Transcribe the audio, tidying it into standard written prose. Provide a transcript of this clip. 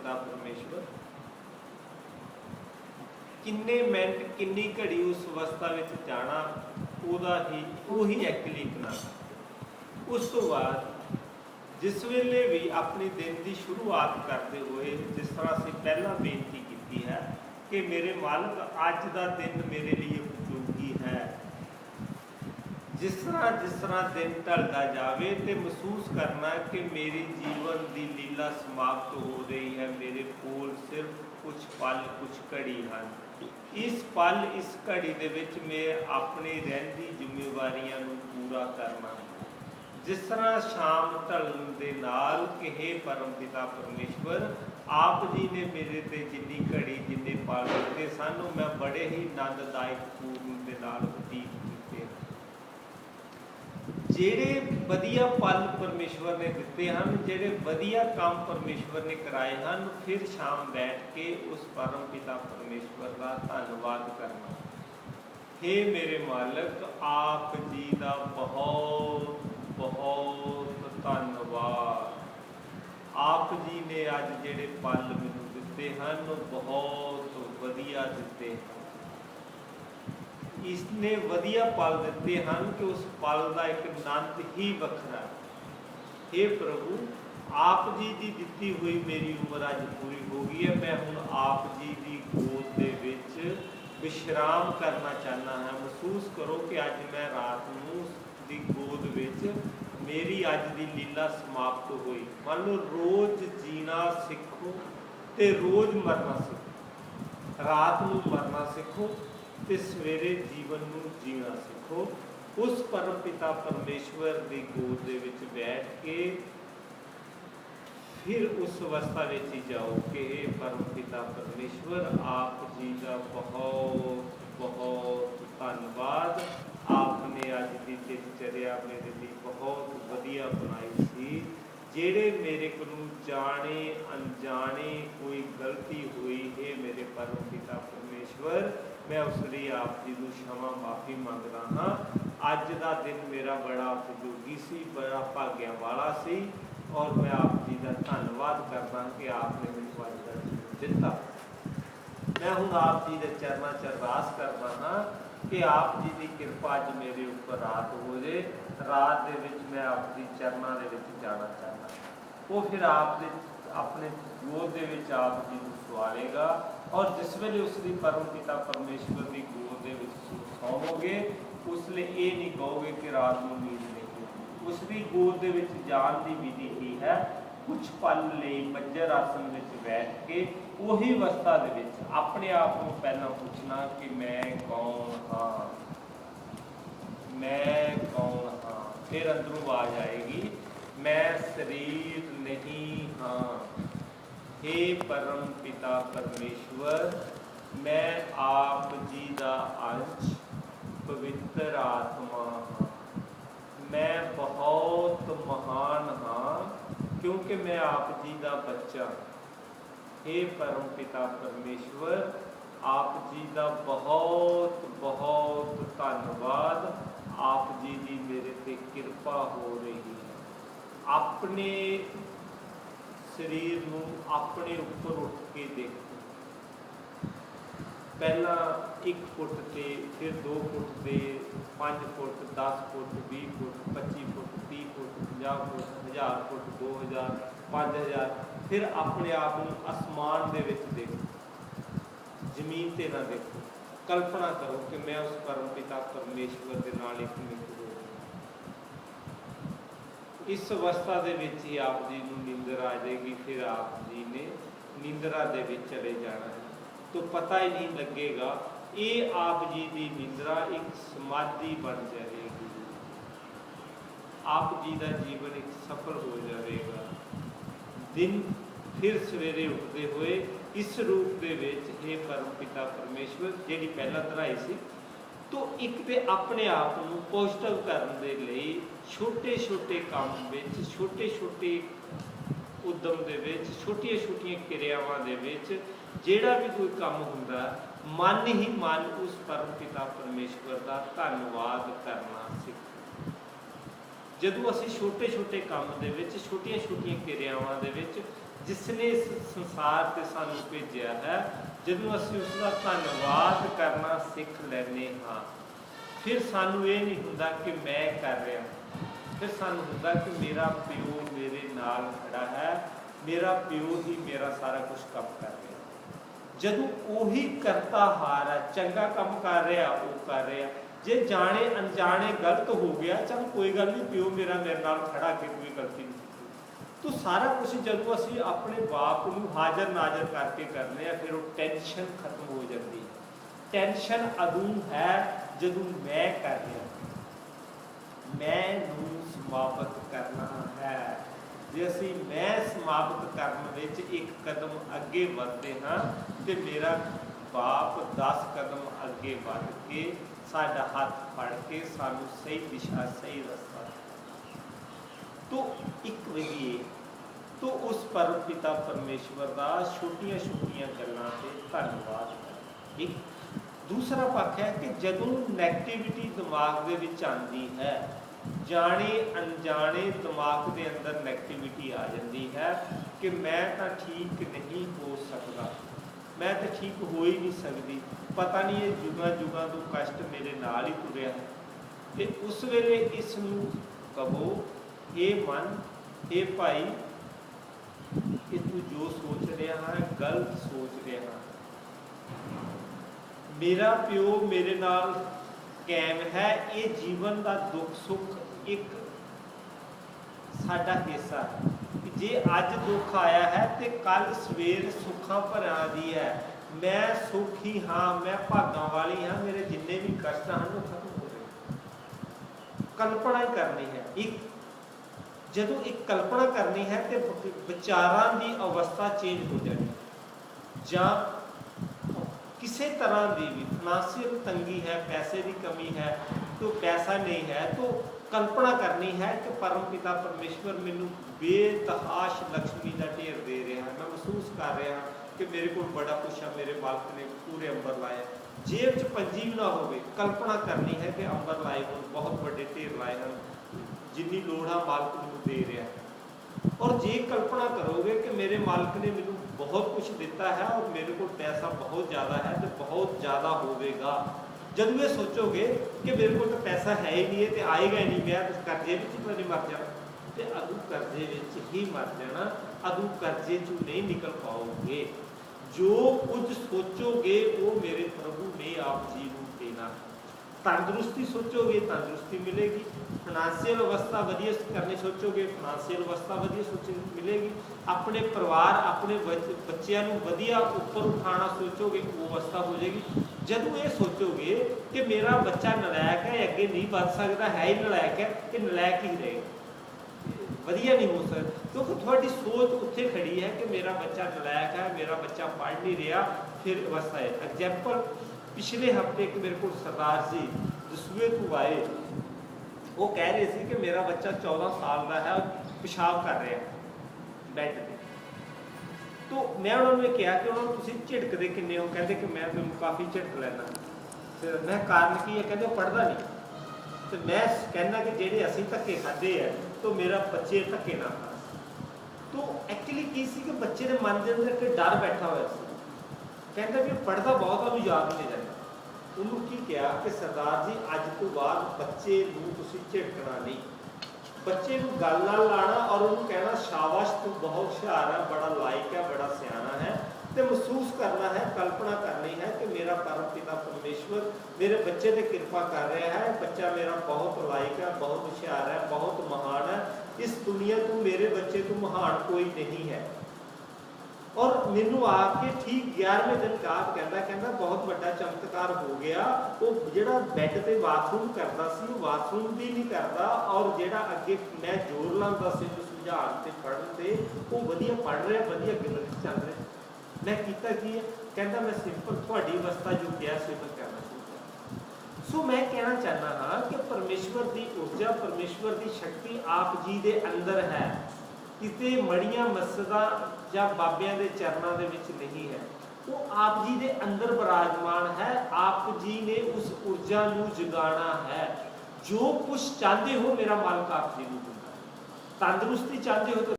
पिता परमेश्वर। किन्ने मिनट किन्नी घड़ी उस अवस्था में जाना उही एक लिखना। उस तो बाद जिस वेले भी अपने दिन की शुरुआत करते हुए जिस तरह से पहला बेनती की है कि मेरे मालिक अज का दिन मेरे लिए उपयोगी है, जिस तरह दिन ढलता जाए तो महसूस करना कि मेरी जीवन की लीला समाप्त हो रही है, मेरे कोल सिर्फ कुछ पल कुछ घड़ी हैं। इस पल इस घड़ी दे विच मैं अपनी रहिंदी जिम्मेवारियां नूं पूरा करना। जिस तरह शाम ढलण दे नाल कि हे परम पिता परमेश्वर, आप जी ने मेरे ते जिन्नी घड़ी जिन्ने पल दिते सन मैं बड़े ही आनंददायक पूर्ण दे नाल बतीत कीते। ਜਿਹੜੇ ਵਧੀਆ पल परमेश्वर ने दिते हैं, ਜਿਹੜੇ ਵਧੀਆ काम परमेश्वर ने कराए हैं, फिर शाम बैठ के उस परम पिता परमेश्वर का धन्यवाद करना। हे मेरे मालिक, आप जी का बहुत बहुत धन्यवाद। आप जी ने अज ਜਿਹੜੇ पल मैनूं दिते हैं बहुत वधिया दिते हैं। इसने वधिया पल दिते हैं कि उस पल का एक आनंद ही वखरा। हे प्रभु, आप जी की दिती हुई मेरी उम्र अज पूरी हो गई है। मैं हुण आप जी की गोद दे विच विश्राम करना चाहना है। महसूस करो कि अज मैं रात नूं दी गोद विच मेरी अज की लीला समाप्त हुई। मान लो रोज़ जीना सीखो तो रोज़ मरना सीखो, रात नूं मरना सीखो तो सवेरे जीवन नूं जीना सीखो। उस परम पिता परमेश्वर की गोद दे विच बैठ के फिर उस अवस्था में ही जाओ कि हे परम पिता परमेश्वर, आप जी का बहुत बहुत धन्यवाद। आपने अज की दिनचर्या मेरे लिए बहुत वधिया बनाई सी। जेड़े मेरे को जाने अनजाने कोई गलती हुई है मेरे परम पिता परमेश्वर, मैं उस लिए आप जी को क्षमा माफ़ी मंगदा हाँ। अज का दिन मेरा बड़ा उपयोगी सी, बड़ा भाग्या वाला सी और मैं आप जी का धन्यवाद करदा कि आपने मैनूं अज का जीवन दिता। मैं हुण आप जी के चरणों च अरदास करदा हाँ कि आप जी की कृपा अज मेरे उपर रात हो जाए। रात दे विच मैं आप जी चरणों दे विच जाना चाहता। वो फिर आप दे अपने गोद दे विच आप जी को सवारेगा और जिस वेले उसकी परम पिता परमेश्वर की गोद दे विच सौवोगे उसले ये नहीं कहोगे कि रात को नींद नहीं होगी। उसकी गोद दे विच जान की विधि ही है, कुछ पल लिए बंजर आसन में बैठ के उही अवस्था दे विच अपने आप को पहला पूछना कि मैं कौन हाँ, मैं कौन हाँ। फिर अंदरों आवाज आएगी, मैं शरीर नहीं हाँ। हे परम पिता परमेश्वर, मैं आप जी का अंश पवित्र आत्मा हाँ। मैं बहुत महान हाँ क्योंकि मैं आप जी का बच्चा। हे परम पिता परमेश्वर, आप जी का बहुत बहुत धन्यवाद। आप जी की मेरे पे कृपा हो रही है। अपने शरीर नूं अपने ऊपर उठ के देखो। पहला 1 फुट से फिर 2 फुट से 5 foot 10 foot 20 foot 25 foot 30 foot 50 foot 1000 foot 2000 5000 फिर अपने आप को आसमान दे विच देखो, जमीन ते ना देखो। कल्पना करो कि मैं उस परम पिता परमेश्वर के नाल एक मित्र हो। इस अवस्था दे विच ही आप जी नूं नींदर आ जाएगी। फिर आप जी ने नींदरा दे विच चले जाना है तो पता ही नहीं लगेगा। ये आप जी की निंद्रा एक समाधि बन जाएगी। आप जी का जीवन एक सफल हो जाएगा। दिन फिर सवेरे उठते हुए इस रूप के विच हे परम पिता परमेश्वर जिहड़ी पहला धराई सी, तो एक तो अपने आप को पॉजिटिव करने के लिए छोटे छोटे काम विच छोटे छोटे उद्यम दे विच छोटिया छोटिया क्रियावां दे विच जिहड़ा भी कोई काम हुंदा मन ही मन उस परम पिता परमेश्वर का धन्यवाद करना सीखो। जदों असीं छोटे छोटे काम दे विच छोटिया छोटिया क्रियावां दे विच जिसने इस संसार ते सानू भेजिया है, जदों असीं उसका धन्नवाद करना सीख लैने हाँ, फिर सानू ये नहीं हुंदा कि मैं कर रहा, फिर सानू हुंदा कि मेरा प्यो मेरे नाल खड़ा है, मेरा प्यो ही मेरा सारा कुछ कम कर रहा। जदों उही करता हार है, चंगा कम कर रहा वो कर रहा, जे जाने अनजाने गलत हो गया चल कोई गल नहीं, प्यो मेरा मेरे नाल खड़ा के कोई गलती नहीं। तो सारा कुछ जदों असीं अपने बाप नूं हाज़र नाज़र करके करने आ, फिर वो टेंशन खत्म हो जाती है। टेंशन अदों है जदों मैं कर रहा, मैं नूं समाप्त करना है। जे असीं मैं समाप्त करन विच एक कदम अगे वधदे हां ते मेरा बाप 10 कदम अगे वध के साडा हाथ फड़ के सानू सही दिशा सही रस्ता। तो एक वही तो उस परम पिता परमेश्वर का छोटिया छोटिया गल्लां ते धन्नवाद। एक दूसरा पक्ष है कि जदों नैगेटिविटी दिमाग दे विच आंदी है, जाने अनजाने दिमाग के अंदर नैगेटिविटी आ जाती है कि मैं तो ठीक नहीं हो सकता, मैं तो ठीक हो ही नहीं सकती, पता नहीं ये जुगां जुगां तो कष्ट मेरे नाल ही तुरिया है। तो उस वेले इसनूं कहो, ये मन ये भाई कि तू जो सोच रहा है गलत सोच रहा, मेरा प्यो मेरे नाल कायम है, ये जीवन का दुख सुख एक साडा हिस्सा है। जे अज दुख आया है तो कल सवेर सुखा भरा दी है, मैं सुख ही हाँ, मैं भागां वाली हाँ, मेरे जिन्ने भी कष्ट हैं वो खत्म हो गए। कल्पना ही करनी है। एक जदों एक कल्पना करनी है तो विचारां की अवस्था चेंज हो जाती, जां किसी तरह की भी फाइनेंशियल तंगी है, पैसे की कमी है, तो पैसा नहीं है तो कल्पना करनी है कि परम पिता परमेश्वर मैनू बेतहाश लक्ष्मी का ढेर दे रहा है, मैं महसूस कर रहा कि मेरे को बड़ा कुछ है, मेरे मालिक ने पूरे अंबर लाए, जेब च पंजी भी ना हो, कल्पना करनी है कि अंबर लाए हो बहुत बड़े ढेर लाए हैं, जिन्नी लोड़ा मालिक मैनू दे रहा है। और जे कल्पना करोगे कि मेरे मालिक ने मैनू बहुत कुछ दिता है और मेरे को पैसा बहुत ज़्यादा है तो बहुत ज़्यादा होगा, जब ये सोचोगे कि मेरे को तो पैसा है ही नहीं है तो आएगा ही नहीं, मैं तो कर्जे में तो नहीं मर जाना, तो अदू कर्जे में ही मर जाना, अदू कर्जे चो नहीं निकल पाओगे। जो कुछ सोचोगे वो मेरे प्रभु ने आप जी को देना। तंदुरुस्ती सोचोगे तंदुरुस्ती मिलेगी, फाइनेंशियल अवस्था वधिया करनी सोचोगे फाइनेंशियल अवस्था वधिया सोच मिलेगी, अपने परिवार अपने बच्चों को वधिया उपर उठाना सोचोगे वो अवस्था हो जाएगी। जब ये सोचोगे कि मेरा बच्चा नलायक है, अगे नहीं बढ़ सकता है, ही नलायक है, कि नलायक ही रहेगा, वधिया नहीं हो सकता, क्योंकि थोड़ी सोच उत्थे खड़ी है कि मेरा बच्चा नलायक है, मेरा बच्चा पढ़ नहीं रहा, फिर अवस्था है। एग्जैम्पल पिछले हफ्ते एक मेरे को सरदार जी दसूए तो आए, वो कह रहे थे कि मेरा बच्चा 14 साल का है, पेशाब कर रहा है बैड पे, तो मैं उन्होंने कहा कि उन्होंने तुसीं झिड़कदे किन्ने हो, कहते कि मैं तुम काफ़ी झिड़क लैना, फिर मैं कारण की है, कहते पढ़ता नहीं, तो मैं कहना कि जेडे असीं धक्के खाधे है तो मेरा बच्चे धक्के ना खा। तो एक्चुअली की सी कि बच्चे के मन के अंदर एक डर बैठा हुआ सी, कहता भी पढ़ता बहुत उन्होंने याद नहीं रहता। उन्होंने की कहा कि सरदार जी अज तो बाद बच्चे नूं तुसीं झिड़कना नहीं, बच्चे को गल नाल लाना और उन्होंने कहना शाबाश तू बहुत हुशियार है, बड़ा लायक है, बड़ा सियाना है, तो महसूस करना है, कल्पना करनी है कि मेरा परम पिता परमेश्वर मेरे बच्चे पर कृपा कर रहा है, बच्चा मेरा बहुत लायक है, बहुत हुशियार है, बहुत महान है, इस दुनिया तो मेरे बच्चे तो महान कोई नहीं है। और मैनू आके ठीक 11वें दिन बाद कहता बहुत बड़ा चमत्कार हो गया, वो जो बैड से बाथरूम करता सी बाथरूम भी नहीं करता, और जो अगे मैं जोर लाता से सुझाव से पढ़न से वो वधिया पढ़ रहा, वधिया गिनती चल रहा। मैं किया की है, कहता मैं सिंपल थोड़ी अवस्था जो क्या सेवन करना चाहता। सो मैं कहना चाहना हाँ कि परमेश्वर की ऊर्जा परमेश्वर की शक्ति आप जी के अंदर है, किते मड़ियां मस्जिदां या बाबियां दे चरणों दे विच नहीं है, वो आप जी दे अंदर विराजमान है। आप जी ने उस ऊर्जा नूं जगाना है। जो कुछ चाहते हो मेरा मालिक आप जी नूं दिंदा है। तंदुरुस्ती चाहते हो तो